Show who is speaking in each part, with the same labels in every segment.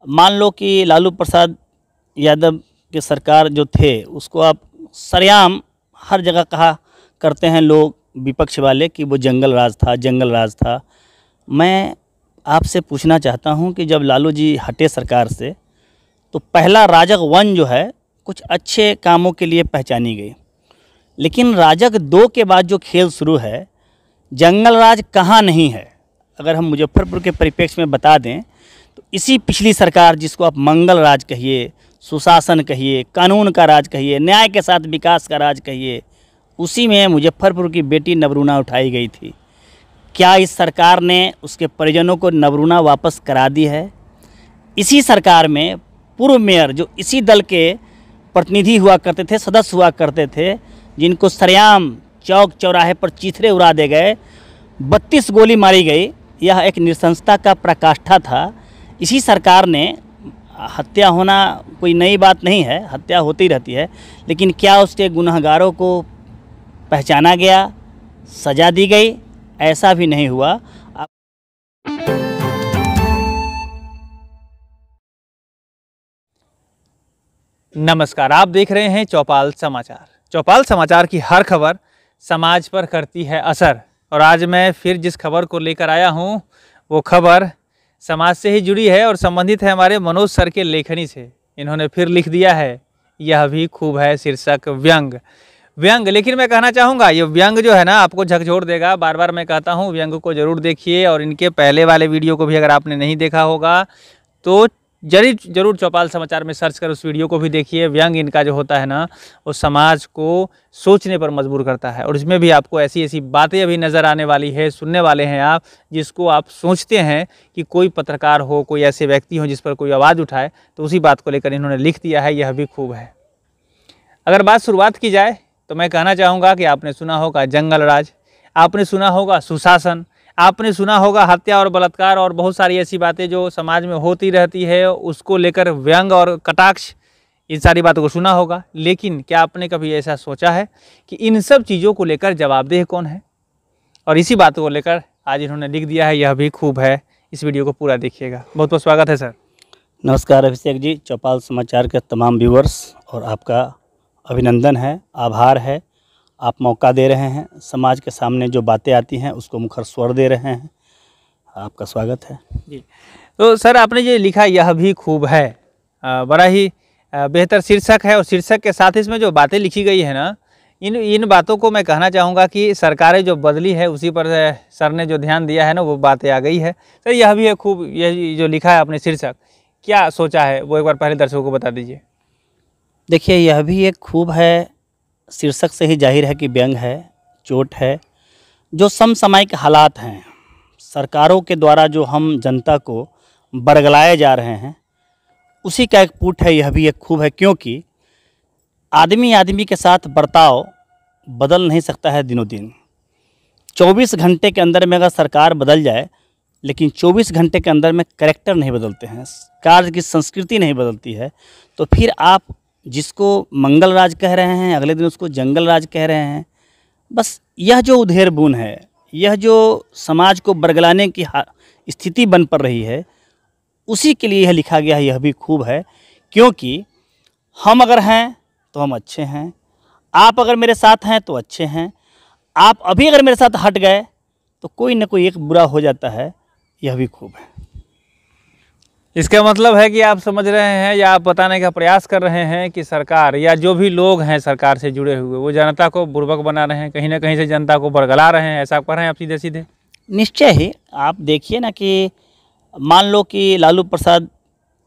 Speaker 1: मान लो कि लालू प्रसाद यादव के सरकार जो थे उसको आप सरेआम हर जगह कहा करते हैं लोग विपक्ष वाले कि वो जंगल राज था, जंगल राज था। मैं आपसे पूछना चाहता हूं कि जब लालू जी हटे सरकार से तो पहला राजग 1 जो है कुछ अच्छे कामों के लिए पहचानी गई, लेकिन राजग 2 के बाद जो खेल शुरू है, जंगल राज कहाँ नहीं है। अगर हम मुजफ्फरपुर के परिप्रेक्ष्य में बता दें तो इसी पिछली सरकार, जिसको आप मंगल राज कहिए, सुशासन कहिए, कानून का राज कहिए, न्याय के साथ विकास का राज कहिए, उसी में मुजफ्फरपुर की बेटी नवरूणा उठाई गई थी। क्या इस सरकार ने उसके परिजनों को नवरूणा वापस करा दी है? इसी सरकार में पूर्व मेयर जो इसी दल के प्रतिनिधि हुआ करते थे, सदस्य हुआ करते थे, जिनको सरेआम चौक चौराहे पर चीथड़े उड़ा दे गए, 32 गोली मारी गई, यह एक नृशंसता का प्रकाष्ठा था। इसी सरकार ने, हत्या होना कोई नई बात नहीं है, हत्या होती रहती है, लेकिन क्या उसके गुनहगारों को पहचाना गया, सज़ा दी गई? ऐसा भी नहीं हुआ।
Speaker 2: नमस्कार, आप देख रहे हैं चौपाल समाचार। चौपाल समाचार की हर खबर समाज पर करती है असर, और आज मैं फिर जिस खबर को लेकर आया हूं वो खबर समाज से ही जुड़ी है और संबंधित है हमारे मनोज सर के लेखनी से। इन्होंने फिर लिख दिया है, यह भी खूब है, शीर्षक व्यंग। लेकिन मैं कहना चाहूँगा ये व्यंग जो है ना आपको झकझोर देगा। बार बार मैं कहता हूँ व्यंग को ज़रूर देखिए, और इनके पहले वाले वीडियो को भी अगर आपने नहीं देखा होगा तो जरूर चौपाल समाचार में सर्च कर उस वीडियो को भी देखिए। व्यंग इनका जो होता है ना वो समाज को सोचने पर मजबूर करता है, और इसमें भी आपको ऐसी ऐसी बातें अभी नज़र आने वाली है, सुनने वाले हैं आप, जिसको आप सोचते हैं कि कोई पत्रकार हो, कोई ऐसे व्यक्ति हो जिस पर कोई आवाज़ उठाए, तो उसी बात को लेकर इन्होंने लिख दिया है, यह भी खूब है। अगर बात शुरुआत की जाए तो मैं कहना चाहूँगा कि आपने सुना होगा जंगल राज, आपने सुना होगा सुशासन, आपने सुना होगा हत्या और बलात्कार और बहुत सारी ऐसी बातें जो समाज में होती रहती है, उसको लेकर व्यंग और कटाक्ष, इन सारी बातों को सुना होगा। लेकिन क्या आपने कभी ऐसा सोचा है कि इन सब चीज़ों को लेकर जवाबदेह कौन है? और इसी बातों को लेकर आज इन्होंने लिख दिया है, यह भी खूब है। इस वीडियो को पूरा देखिएगा। बहुत बहुत स्वागत है सर।
Speaker 1: नमस्कार अभिषेक जी, चौपाल समाचार के तमाम व्यूअर्स, और आपका अभिनंदन है, आभार है। आप मौका दे रहे हैं, समाज के सामने जो बातें आती हैं उसको मुखर स्वर दे रहे हैं, आपका स्वागत है
Speaker 2: जी। तो सर आपने जो लिखा यह भी खूब है, बड़ा ही बेहतर शीर्षक है, और शीर्षक के साथ इसमें जो बातें लिखी गई है ना, इन बातों को मैं कहना चाहूँगा कि सरकारें जो बदली है उसी पर सर ने जो ध्यान दिया है ना वो बातें आ गई है। सर यह भी है खूब, यह जो लिखा है आपने शीर्षक, क्या सोचा है वो एक बार पहले दर्शकों को बता दीजिए।
Speaker 1: देखिए, यह भी एक खूब है, शीर्षक से ही जाहिर है कि व्यंग है, चोट है। जो समसामयिक हालात हैं, सरकारों के द्वारा जो हम जनता को बरगलाए जा रहे हैं, उसी का एक पुट है, यह भी एक खूब है। क्योंकि आदमी आदमी के साथ बर्ताव बदल नहीं सकता है दिनों दिन। 24 घंटे के अंदर में अगर सरकार बदल जाए, लेकिन 24 घंटे के अंदर में कैरेक्टर नहीं बदलते हैं, कार्य की संस्कृति नहीं बदलती है, तो फिर आप जिसको मंगल राज कह रहे हैं, अगले दिन उसको जंगल राज कह रहे हैं। बस यह जो उधेड़ बुन है, यह जो समाज को बरगलाने की स्थिति बन पड़ रही है, उसी के लिए यह लिखा गया है, यह भी खूब है। क्योंकि हम अगर हैं तो हम अच्छे हैं, आप अगर मेरे साथ हैं तो अच्छे हैं, आप अभी अगर मेरे साथ हट गए तो कोई ना कोई एक बुरा हो जाता है, यह भी खूब है।
Speaker 2: इसका मतलब है कि आप समझ रहे हैं या आप बताने का प्रयास कर रहे हैं कि सरकार या जो भी लोग हैं सरकार से जुड़े हुए, वो जनता को बुर्बक बना रहे हैं, कहीं ना कहीं से जनता को बरगला रहे हैं, ऐसा कर रहे हैं आप सीधे सीधे?
Speaker 1: निश्चय ही। आप देखिए ना कि मान लो कि लालू प्रसाद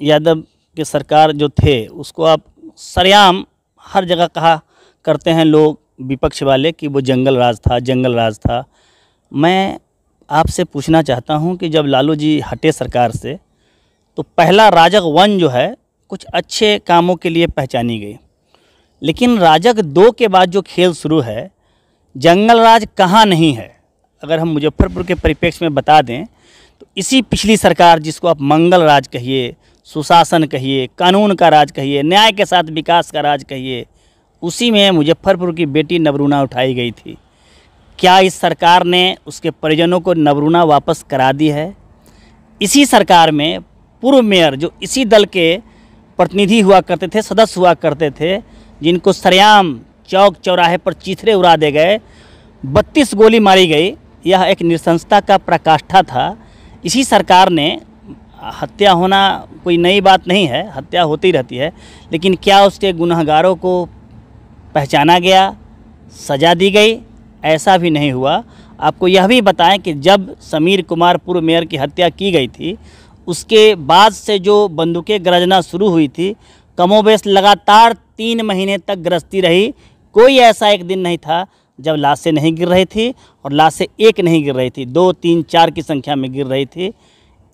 Speaker 1: यादव के सरकार जो थे उसको आप सरेआम हर जगह कहा करते हैं लोग विपक्ष वाले कि वो जंगल राज था, जंगल राज था। मैं आपसे पूछना चाहता हूँ कि जब लालू जी हटे सरकार से तो पहला राजग 1 जो है कुछ अच्छे कामों के लिए पहचानी गई, लेकिन राजग 2 के बाद जो खेल शुरू है, जंगल राज कहाँ नहीं है। अगर हम मुजफ्फरपुर के परिप्रेक्ष्य में बता दें तो इसी पिछली सरकार, जिसको आप मंगल राज कहिए, सुशासन कहिए, कानून का राज कहिए, न्याय के साथ विकास का राज कहिए, उसी में मुजफ्फरपुर की बेटी नवरूणा उठाई गई थी। क्या इस सरकार ने उसके परिजनों को नवरूणा वापस करा दी है? इसी सरकार में पूर्व मेयर जो इसी दल के प्रतिनिधि हुआ करते थे, सदस्य हुआ करते थे, जिनको सरेआम चौक चौराहे पर चीथड़े उड़ा दे गए, 32 गोली मारी गई, यह एक नृशंसता का पराकाष्ठा था। इसी सरकार ने, हत्या होना कोई नई बात नहीं है, हत्या होती रहती है, लेकिन क्या उसके गुनहगारों को पहचाना गया, सज़ा दी गई? ऐसा भी नहीं हुआ। आपको यह भी बताएं कि जब समीर कुमार पूर्व मेयर की हत्या की गई थी, उसके बाद से जो बंदूकें गरजना शुरू हुई थी, कमोबेश लगातार 3 महीने तक गरजती रही। कोई ऐसा एक दिन नहीं था जब लाशें नहीं गिर रही थी, और लाशें एक नहीं गिर रही थी, 2, 3, 4 की संख्या में गिर रही थी।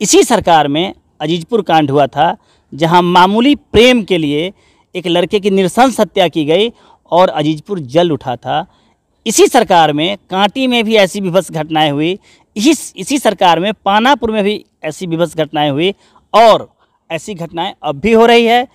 Speaker 1: इसी सरकार में अजीजपुर कांड हुआ था, जहां मामूली प्रेम के लिए एक लड़के की नृशंस हत्या की गई और अजीजपुर जल उठा था। इसी सरकार में कांटी में भी ऐसी विभत्स घटनाएं हुई, इसी सरकार में पानापुर में भी ऐसी विभत्स घटनाएं हुई, और ऐसी घटनाएं अब भी हो रही है,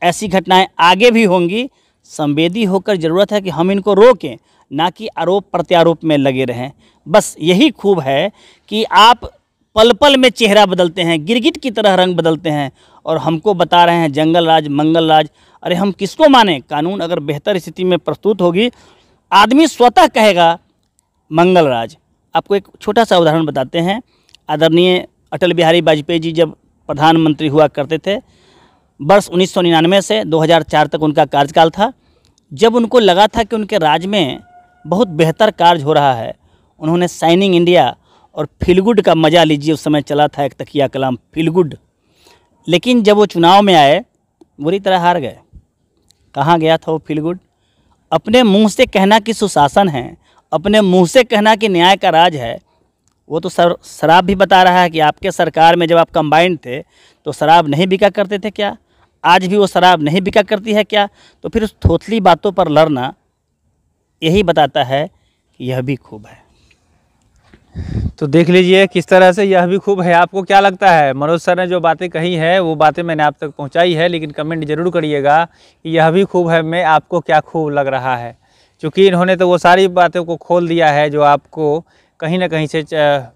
Speaker 1: ऐसी घटनाएं आगे भी होंगी। संवेदी होकर ज़रूरत है कि हम इनको रोकें, ना कि आरोप प्रत्यारोप में लगे रहें। बस यही खूब है कि आप पल पल में चेहरा बदलते हैं, गिरगिट की तरह रंग बदलते हैं, और हमको बता रहे हैं जंगल राज, मंगल राज। अरे हम किसको माने? कानून अगर बेहतर स्थिति में प्रस्तुत होगी, आदमी स्वतः कहेगा मंगल राज। आपको एक छोटा सा उदाहरण बताते हैं। आदरणीय अटल बिहारी वाजपेयी जी जब प्रधानमंत्री हुआ करते थे, वर्ष 1999 से 2004 तक उनका कार्यकाल था। जब उनको लगा था कि उनके राज्य में बहुत बेहतर कार्य हो रहा है, उन्होंने शाइनिंग इंडिया और फील गुड का मज़ा लीजिए, उस समय चला था एक तकिया कलाम फील गुड। लेकिन जब वो चुनाव में आए, बुरी तरह हार गए। कहाँ गया था वो फील गुड? अपने मुंह से कहना कि सुशासन है, अपने मुंह से कहना कि न्याय का राज है। वो तो शराब भी बता रहा है कि आपके सरकार में जब आप कंबाइंड थे तो शराब नहीं बिका करते थे क्या? आज भी वो शराब नहीं बिका करती है क्या? तो फिर उस थोथली बातों पर लड़ना यही बताता है कि यह भी खूब है।
Speaker 2: तो देख लीजिए किस तरह से यह भी खूब है। आपको क्या लगता है? मनोज सर ने जो बातें कही है वो बातें मैंने आप तक पहुंचाई है, लेकिन कमेंट जरूर करिएगा कि यह भी खूब है में आपको क्या खूब लग रहा है। क्योंकि इन्होंने तो वो सारी बातों को खोल दिया है जो आपको कहीं ना कहीं से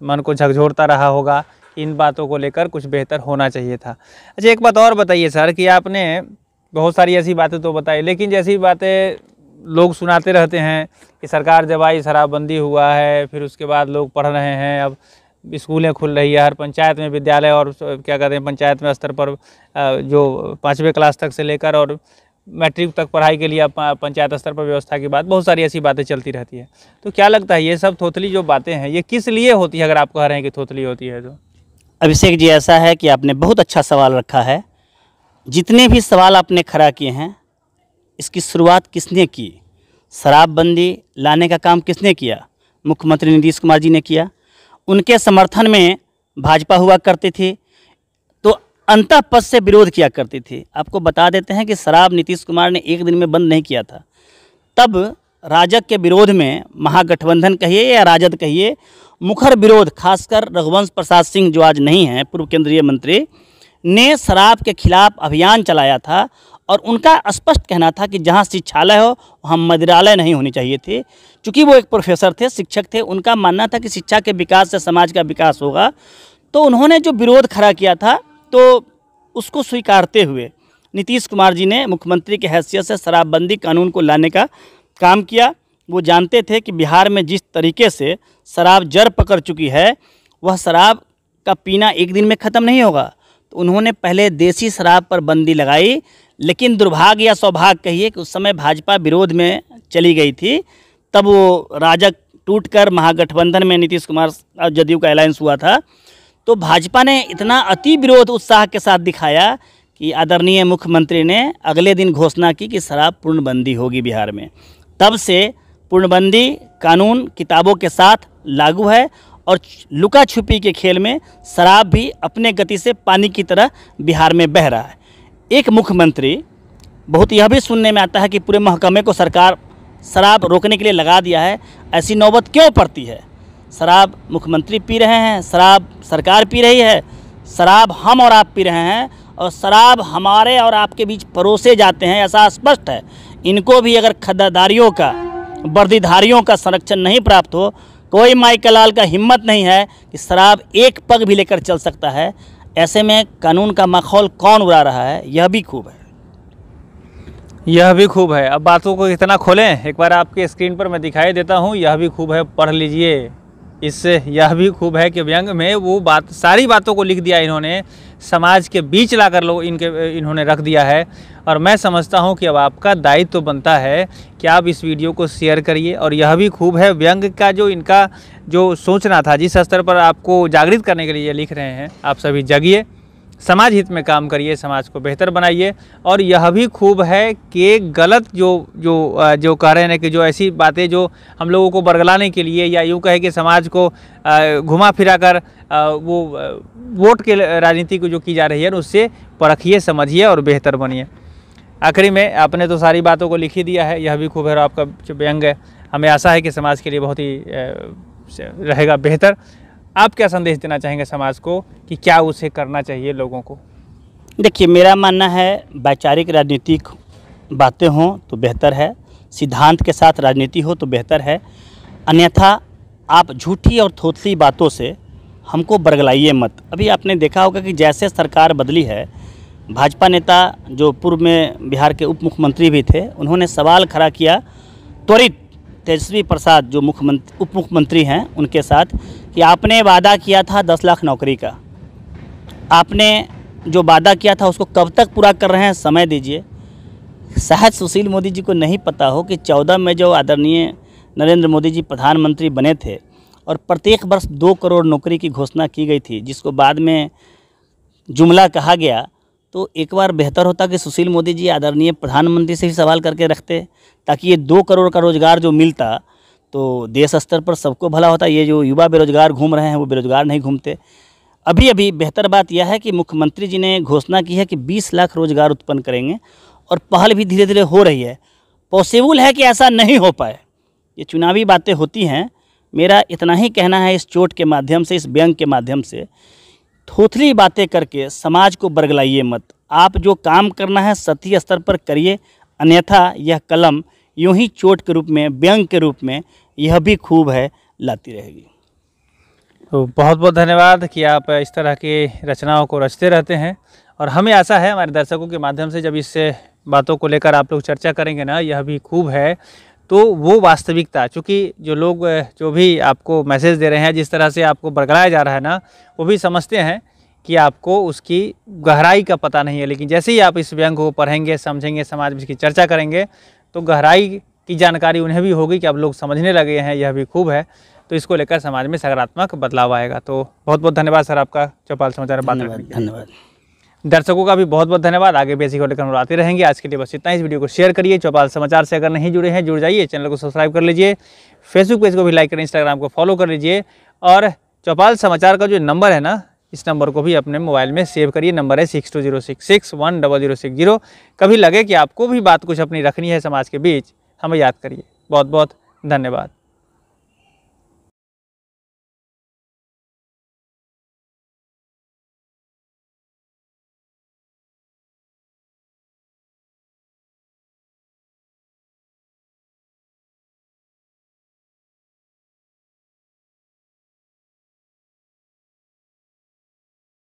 Speaker 2: मन को झकझोरता रहा होगा कि इन बातों को लेकर कुछ बेहतर होना चाहिए था। अच्छा, एक बात और बताइए सर कि आपने बहुत सारी ऐसी बातें तो बताई, लेकिन जैसी बातें लोग सुनाते रहते हैं कि सरकार जब आई शराबबंदी हुआ है, फिर उसके बाद लोग पढ़ रहे हैं, अब स्कूलें खुल रही है, हर पंचायत में विद्यालय, और क्या कहते हैं पंचायत में स्तर पर जो 5वीं क्लास तक से लेकर और मैट्रिक तक पढ़ाई के लिए पंचायत स्तर पर व्यवस्था की बात, बहुत सारी ऐसी बातें चलती रहती है। तो क्या लगता है ये सब थोथली जो बातें हैं ये किस लिए होती है? अगर आप कह रहे हैं कि थोथली होती है तो
Speaker 1: अभिषेक जी, ऐसा है कि आपने बहुत अच्छा सवाल रखा है। जितने भी सवाल आपने खड़ा किए हैं, इसकी शुरुआत किसने की? शराबबंदी लाने का काम किसने किया? मुख्यमंत्री नीतीश कुमार जी ने किया। उनके समर्थन में भाजपा हुआ करती थी, तो अंतः पद से विरोध किया करती थी। आपको बता देते हैं कि शराब नीतीश कुमार ने एक दिन में बंद नहीं किया था। तब राजग के विरोध में महागठबंधन कहिए या राजद कहिए, मुखर विरोध, खासकर रघुवंश प्रसाद सिंह जो आज नहीं हैं, पूर्व केंद्रीय मंत्री, ने शराब के खिलाफ अभियान चलाया था। और उनका स्पष्ट कहना था कि जहां शिक्षालय हो वहाँ मदिरालय नहीं होनी चाहिए थी। चूँकि वो एक प्रोफेसर थे, शिक्षक थे, उनका मानना था कि शिक्षा के विकास से समाज का विकास होगा। तो उन्होंने जो विरोध खड़ा किया था, तो उसको स्वीकारते हुए नीतीश कुमार जी ने मुख्यमंत्री की हैसियत से शराबबंदी कानून को लाने का काम किया। वो जानते थे कि बिहार में जिस तरीके से शराब जड़ पकड़ चुकी है, वह शराब का पीना एक दिन में ख़त्म नहीं होगा। तो उन्होंने पहले देसी शराब पर बंदी लगाई, लेकिन दुर्भाग्य या सौभाग्य कहिए कि उस समय भाजपा विरोध में चली गई थी। तब वो राजग टूटकर महागठबंधन में नीतीश कुमार जदयू का अलायंस हुआ था। तो भाजपा ने इतना अति विरोध उत्साह के साथ दिखाया कि आदरणीय मुख्यमंत्री ने अगले दिन घोषणा की कि शराब पूर्णबंदी होगी बिहार में। तब से पूर्णबंदी कानून किताबों के साथ लागू है, और लुका छुपी के खेल में शराब भी अपने गति से पानी की तरह बिहार में बह रहा है। एक मुख्यमंत्री, बहुत यह भी सुनने में आता है कि पूरे महकमे को सरकार शराब रोकने के लिए लगा दिया है। ऐसी नौबत क्यों पड़ती है? शराब मुख्यमंत्री पी रहे हैं, शराब सरकार पी रही है, शराब हम और आप पी रहे हैं, और शराब हमारे और आपके बीच परोसे जाते हैं, ऐसा स्पष्ट है। इनको भी अगर खद्दादारियों का, वर्दीधारियों का संरक्षण नहीं प्राप्त हो, कोई माई का लाल का हिम्मत नहीं है कि शराब एक पग भी लेकर चल सकता है। ऐसे में कानून का माहौल कौन उड़ा रहा है, यह भी खूब है।
Speaker 2: यह भी खूब है। अब बातों को इतना खोलें, एक बार आपके स्क्रीन पर मैं दिखाई देता हूँ। यह भी खूब है, पढ़ लीजिए। इससे यह भी खूब है कि व्यंग में वो बात, सारी बातों को लिख दिया इन्होंने, समाज के बीच लाकर लोग इन्होंने रख दिया है। और मैं समझता हूं कि अब आपका दायित्व तो बनता है कि आप इस वीडियो को शेयर करिए। और यह भी खूब है, व्यंग का जो इनका जो सोचना था, जिस स्तर पर आपको जागृत करने के लिए ये लिख रहे हैं, आप सभी जगिए, समाज हित में काम करिए, समाज को बेहतर बनाइए। और यह भी खूब है कि गलत जो कह रहे हैं कि जो ऐसी बातें जो हम लोगों को बरगलाने के लिए, या यूँ कहे कि समाज को घुमा फिरा कर वो वोट के राजनीति को जो की जा रही है, उससे परखिए, समझिए और बेहतर बनिए। आखिरी में आपने तो सारी बातों को लिख ही दिया है। यह भी खूब है। और आपका जो व्यंग है, हमें आशा है कि समाज के लिए बहुत ही रहेगा बेहतर। आप क्या संदेश देना चाहेंगे समाज को कि क्या उसे करना चाहिए लोगों को?
Speaker 1: देखिए, मेरा मानना है वैचारिक राजनीतिक बातें हों तो बेहतर है, सिद्धांत के साथ राजनीति हो तो बेहतर है। अन्यथा आप झूठी और थोथली बातों से हमको बरगलाइए मत। अभी आपने देखा होगा कि जैसे सरकार बदली है, भाजपा नेता जो पूर्व में बिहार के उप मुख्यमंत्री भी थे, उन्होंने सवाल खड़ा किया त्वरित तेजस्वी प्रसाद जो उप मुख्यमंत्री हैं उनके साथ, कि आपने वादा किया था 10 लाख नौकरी का, आपने जो वादा किया था उसको कब तक पूरा कर रहे हैं, समय दीजिए। शायद सुशील मोदी जी को नहीं पता हो कि 14 में जो आदरणीय नरेंद्र मोदी जी प्रधानमंत्री बने थे और प्रत्येक वर्ष 2 करोड़ नौकरी की घोषणा की गई थी, जिसको बाद में जुमला कहा गया, तो एक बार बेहतर होता कि सुशील मोदी जी आदरणीय प्रधानमंत्री से भी सवाल करके रखते, ताकि ये 2 करोड़ का रोज़गार जो मिलता तो देश स्तर पर सबको भला होता। ये जो युवा बेरोजगार घूम रहे हैं वो बेरोजगार नहीं घूमते। अभी बेहतर बात यह है कि मुख्यमंत्री जी ने घोषणा की है कि 20 लाख रोजगार उत्पन्न करेंगे, और पहल भी धीरे धीरे हो रही है। पॉसिबल है कि ऐसा नहीं हो पाए, ये चुनावी बातें होती हैं। मेरा इतना ही कहना है, इस चोट के माध्यम से, इस व्यंग के माध्यम से, थोथली बातें करके समाज को बरगलाइए मत। आप जो काम करना है सतही स्तर पर करिए, अन्यथा यह कलम यूं ही चोट के रूप में, व्यंग के रूप में, यह भी खूब है लाती रहेगी।
Speaker 2: तो बहुत बहुत धन्यवाद कि आप इस तरह की रचनाओं को रचते रहते हैं। और हमें आशा है हमारे दर्शकों के माध्यम से जब इस बातों को लेकर आप लोग चर्चा करेंगे ना, यह भी खूब है, तो वो वास्तविकता, चूँकि जो लोग जो भी आपको मैसेज दे रहे हैं, जिस तरह से आपको बरगलाया जा रहा है ना, वो भी समझते हैं कि आपको उसकी गहराई का पता नहीं है। लेकिन जैसे ही आप इस व्यंग को पढ़ेंगे, समझेंगे, समाज में इसकी चर्चा करेंगे, तो गहराई की जानकारी उन्हें भी होगी कि अब लोग समझने लगे हैं। यह भी खूब है। तो इसको लेकर समाज में सकारात्मक बदलाव आएगा। तो बहुत बहुत धन्यवाद सर आपका चौपाल समाचार बात करने के लिए।
Speaker 1: धन्यवाद।
Speaker 2: दर्शकों का भी बहुत बहुत धन्यवाद। आगे भी ऐसी को लेकर हम आते रहेंगे। आज के लिए बस इतना ही। इस वीडियो को शेयर करिए। चौपाल समाचार से अगर नहीं जुड़े हैं, जुड़ जाइए। चैनल को सब्सक्राइब कर लीजिए। फेसबुक पेज को भी लाइक करें, इंस्टाग्राम को फॉलो कर लीजिए। और चौपाल समाचार का जो नंबर है ना, इस नंबर को भी अपने मोबाइल में सेव करिए। नंबर है 6206610060। कभी लगे कि आपको भी बात कुछ अपनी रखनी है समाज के बीच, हमें याद करिए। बहुत बहुत धन्यवाद।